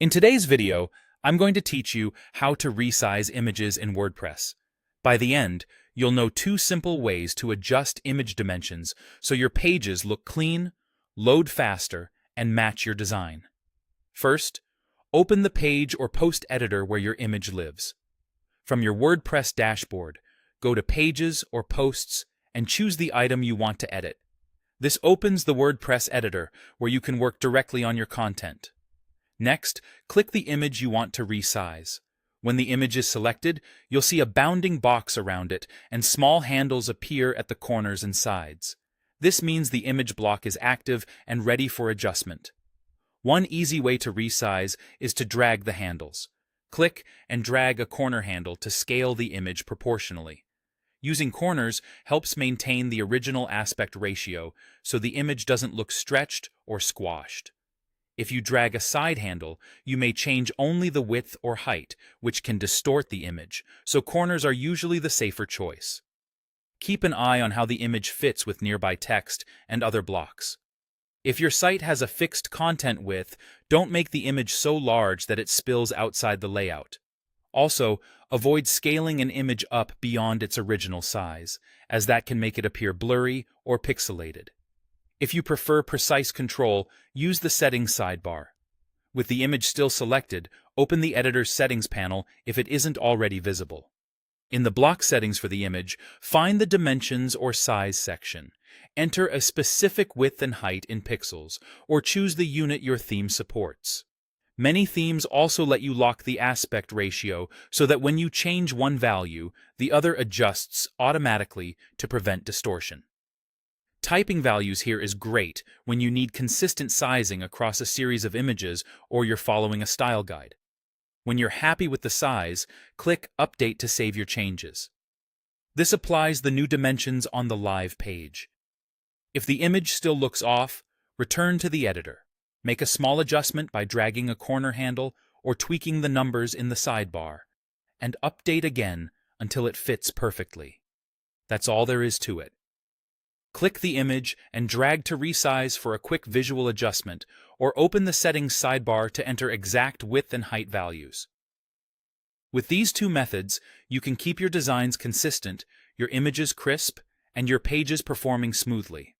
In today's video, I'm going to teach you how to resize images in WordPress. By the end, you'll know two simple ways to adjust image dimensions so your pages look clean, load faster, and match your design. First, open the page or post editor where your image lives. From your WordPress dashboard, go to Pages or Posts and choose the item you want to edit. This opens the WordPress editor where you can work directly on your content. Next, click the image you want to resize. When the image is selected, you'll see a bounding box around it and small handles appear at the corners and sides. This means the image block is active and ready for adjustment. One easy way to resize is to drag the handles. Click and drag a corner handle to scale the image proportionally. Using corners helps maintain the original aspect ratio so the image doesn't look stretched or squashed. If you drag a side handle, you may change only the width or height, which can distort the image, so corners are usually the safer choice. Keep an eye on how the image fits with nearby text and other blocks. If your site has a fixed content width, don't make the image so large that it spills outside the layout. Also, avoid scaling an image up beyond its original size, as that can make it appear blurry or pixelated. If you prefer precise control, use the Settings sidebar. With the image still selected, open the editor's Settings panel if it isn't already visible. In the block settings for the image, find the Dimensions or Size section. Enter a specific width and height in pixels, or choose the unit your theme supports. Many themes also let you lock the aspect ratio so that when you change one value, the other adjusts automatically to prevent distortion. Typing values here is great when you need consistent sizing across a series of images or you're following a style guide. When you're happy with the size, click Update to save your changes. This applies the new dimensions on the live page. If the image still looks off, return to the editor. Make a small adjustment by dragging a corner handle or tweaking the numbers in the sidebar, and update again until it fits perfectly. That's all there is to it. Click the image and drag to resize for a quick visual adjustment, or open the Settings sidebar to enter exact width and height values. With these two methods, you can keep your designs consistent, your images crisp, and your pages performing smoothly.